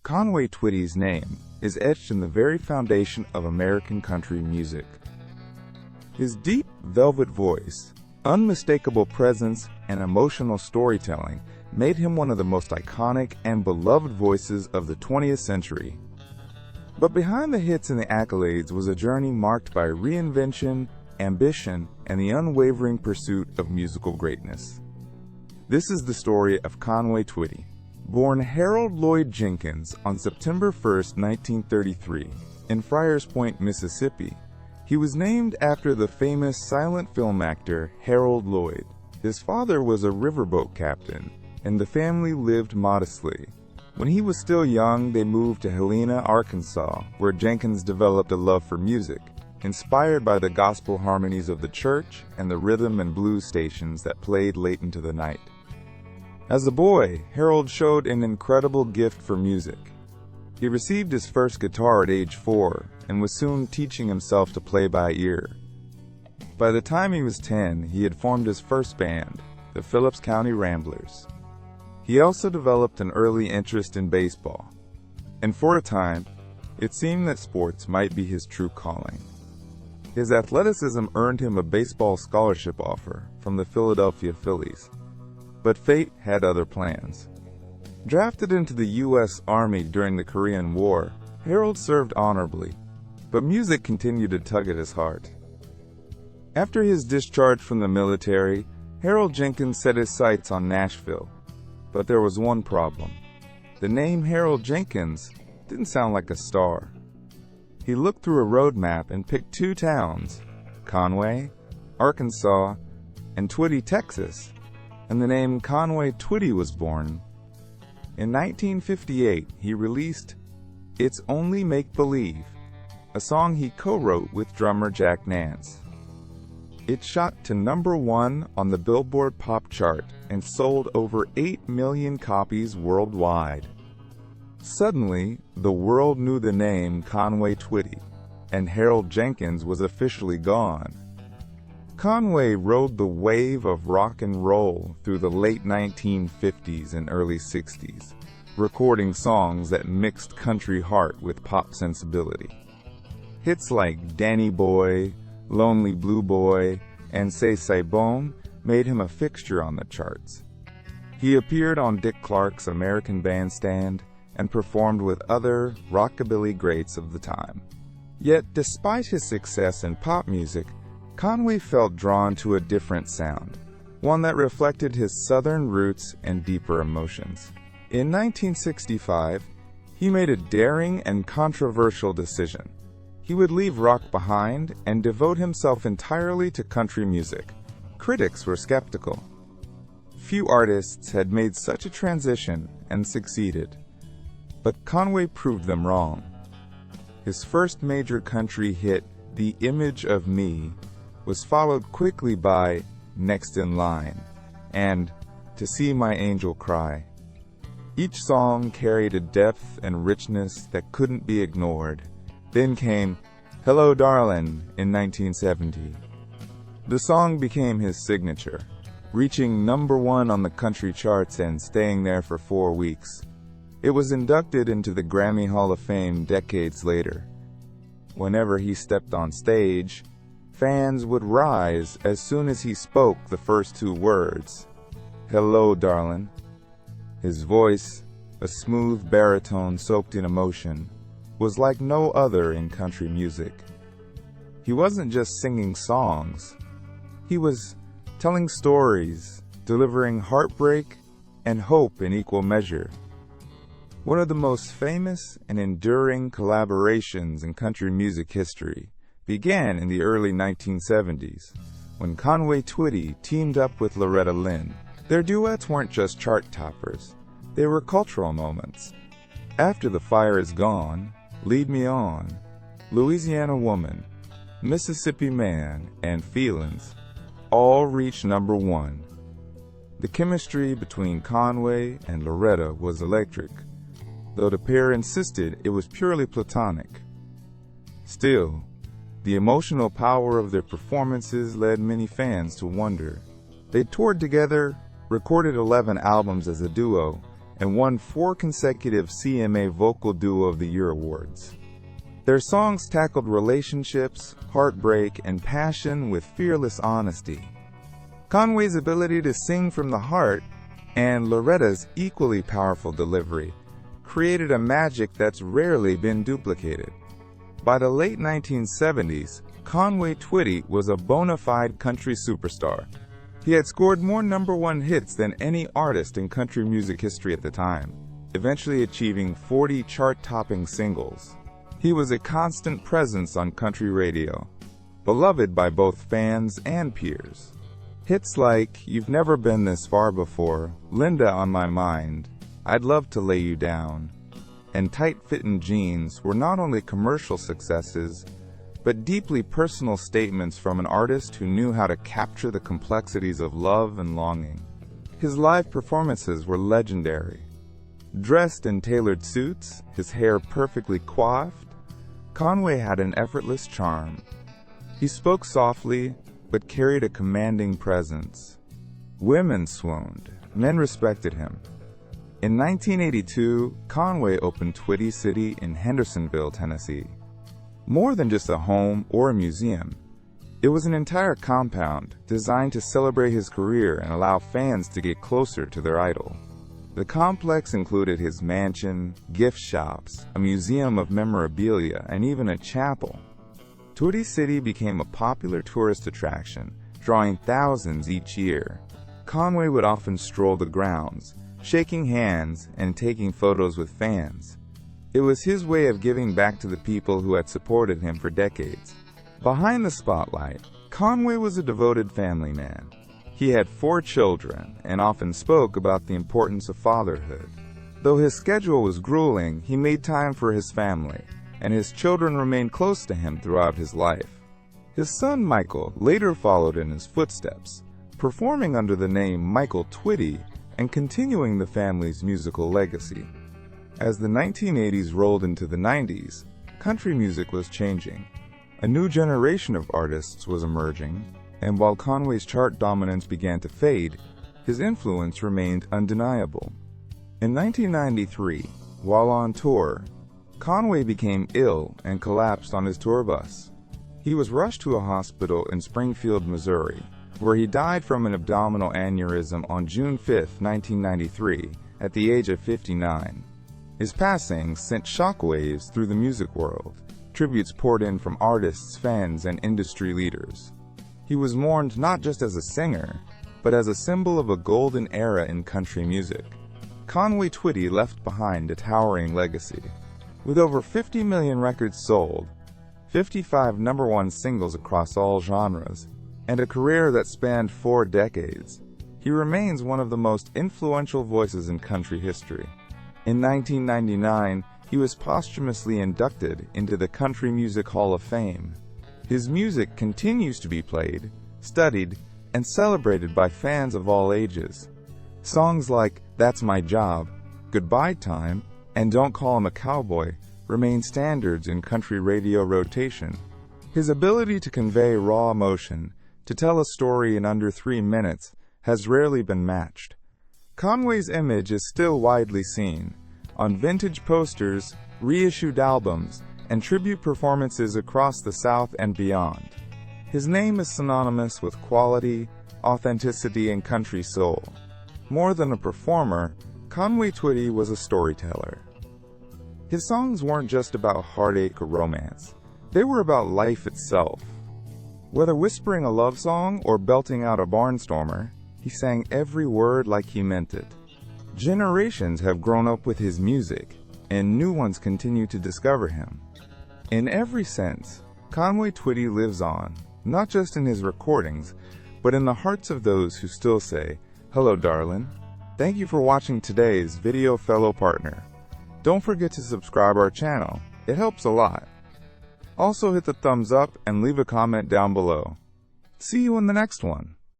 Conway Twitty's name is etched in the very foundation of American country music. His deep, velvet voice, unmistakable presence, and emotional storytelling made him one of the most iconic and beloved voices of the 20th century. But behind the hits and the accolades was a journey marked by reinvention, ambition, and the unwavering pursuit of musical greatness. This is the story of Conway Twitty. Born Harold Lloyd Jenkins on September 1, 1933, in Friars Point, Mississippi, he was named after the famous silent film actor Harold Lloyd. His father was a riverboat captain, and the family lived modestly. When he was still young, they moved to Helena, Arkansas, where Jenkins developed a love for music, inspired by the gospel harmonies of the church and the rhythm and blues stations that played late into the night. As a boy, Harold showed an incredible gift for music. He received his first guitar at age 4 and was soon teaching himself to play by ear. By the time he was 10, he had formed his first band, the Phillips County Ramblers. He also developed an early interest in baseball, and for a time, it seemed that sports might be his true calling. His athleticism earned him a baseball scholarship offer from the Philadelphia Phillies, but fate had other plans. Drafted into the U.S. Army during the Korean War, Harold served honorably, but music continued to tug at his heart. After his discharge from the military, Harold Jenkins set his sights on Nashville. But there was one problem. The name Harold Jenkins didn't sound like a star. He looked through a road map and picked 2 towns, Conway, Arkansas, and Twitty, Texas, and the name Conway Twitty was born. In 1958, he released It's Only Make Believe, a song he co-wrote with drummer Jack Nance. It shot to number 1 on the Billboard Pop chart and sold over 8 million copies worldwide. Suddenly, the world knew the name Conway Twitty, and Harold Jenkins was officially gone. Conway rode the wave of rock and roll through the late 1950s and early 60s, recording songs that mixed country heart with pop sensibility. Hits like Danny Boy, Lonely Blue Boy, and C'est C'est Bon made him a fixture on the charts. He appeared on Dick Clark's American Bandstand and performed with other rockabilly greats of the time. Yet, despite his success in pop music, Conway felt drawn to a different sound, one that reflected his Southern roots and deeper emotions. In 1965, he made a daring and controversial decision. He would leave rock behind and devote himself entirely to country music. Critics were skeptical. Few artists had made such a transition and succeeded, but Conway proved them wrong. His first major country hit, The Image of Me, was followed quickly by Next in Line and To See My Angel Cry. Each song carried a depth and richness that couldn't be ignored. Then came Hello Darlin' in 1970. The song became his signature, reaching number 1 on the country charts and staying there for 4 weeks. It was inducted into the Grammy Hall of Fame decades later. Whenever he stepped on stage, fans would rise as soon as he spoke the first 2 words, Hello Darlin'. His voice, a smooth baritone soaked in emotion, was like no other in country music. He wasn't just singing songs. He was telling stories, delivering heartbreak and hope in equal measure. One of the most famous and enduring collaborations in country music history began in the early 1970s, when Conway Twitty teamed up with Loretta Lynn. Their duets weren't just chart toppers, they were cultural moments. After the Fire Is Gone, Lead Me On, Louisiana Woman, Mississippi Man, and Feelin's all reached number 1. The chemistry between Conway and Loretta was electric, though the pair insisted it was purely platonic. Still, the emotional power of their performances led many fans to wonder. They toured together, recorded 11 albums as a duo, and won 4 consecutive CMA Vocal Duo of the Year awards. Their songs tackled relationships, heartbreak, and passion with fearless honesty. Conway's ability to sing from the heart and Loretta's equally powerful delivery created a magic that's rarely been duplicated. By the late 1970s, Conway Twitty was a bona fide country superstar. He had scored more #1 hits than any artist in country music history at the time, eventually achieving 40 chart-topping singles. He was a constant presence on country radio, beloved by both fans and peers. Hits like You've Never Been This Far Before, Linda on My Mind, I'd Love to Lay You Down, and Tight-Fittin' Jeans were not only commercial successes, but deeply personal statements from an artist who knew how to capture the complexities of love and longing. His live performances were legendary. Dressed in tailored suits, his hair perfectly coiffed, Conway had an effortless charm. He spoke softly, but carried a commanding presence. Women swooned, men respected him. In 1982, Conway opened Twitty City in Hendersonville, Tennessee. More than just a home or a museum, it was an entire compound designed to celebrate his career and allow fans to get closer to their idol. The complex included his mansion, gift shops, a museum of memorabilia, and even a chapel. Twitty City became a popular tourist attraction, drawing thousands each year. Conway would often stroll the grounds, shaking hands and taking photos with fans. It was his way of giving back to the people who had supported him for decades. Behind the spotlight, Conway was a devoted family man. He had 4 children and often spoke about the importance of fatherhood. Though his schedule was grueling, he made time for his family, and his children remained close to him throughout his life. His son Michael later followed in his footsteps, performing under the name Michael Twitty and continuing the family's musical legacy. As the 1980s rolled into the 90s, country music was changing. A new generation of artists was emerging, and while Conway's chart dominance began to fade, his influence remained undeniable. In 1993, while on tour, Conway became ill and collapsed on his tour bus. He was rushed to a hospital in Springfield, Missouri, where he died from an abdominal aneurysm on June 5, 1993, at the age of 59. His passing sent shockwaves through the music world. Tributes poured in from artists, fans, and industry leaders. He was mourned not just as a singer, but as a symbol of a golden era in country music. Conway Twitty left behind a towering legacy. With over 50 million records sold, 55 #1 singles across all genres, and a career that spanned 4 decades, he remains one of the most influential voices in country history. In 1999, he was posthumously inducted into the Country Music Hall of Fame. His music continues to be played, studied, and celebrated by fans of all ages. Songs like That's My Job, Goodbye Time, and Don't Call Him a Cowboy remain standards in country radio rotation. His ability to convey raw emotion, to tell a story in under 3 minutes, has rarely been matched. Conway's image is still widely seen on vintage posters, reissued albums, and tribute performances across the South and beyond. His name is synonymous with quality, authenticity, and country soul. More than a performer, Conway Twitty was a storyteller. His songs weren't just about heartache or romance. They were about life itself. Whether whispering a love song or belting out a barnstormer, he sang every word like he meant it. Generations have grown up with his music, and new ones continue to discover him. In every sense, Conway Twitty lives on, not just in his recordings, but in the hearts of those who still say, "Hello, darling." Thank you for watching today's video, fellow partner. Don't forget to subscribe our channel. It helps a lot. Also hit the thumbs up and leave a comment down below. See you in the next one.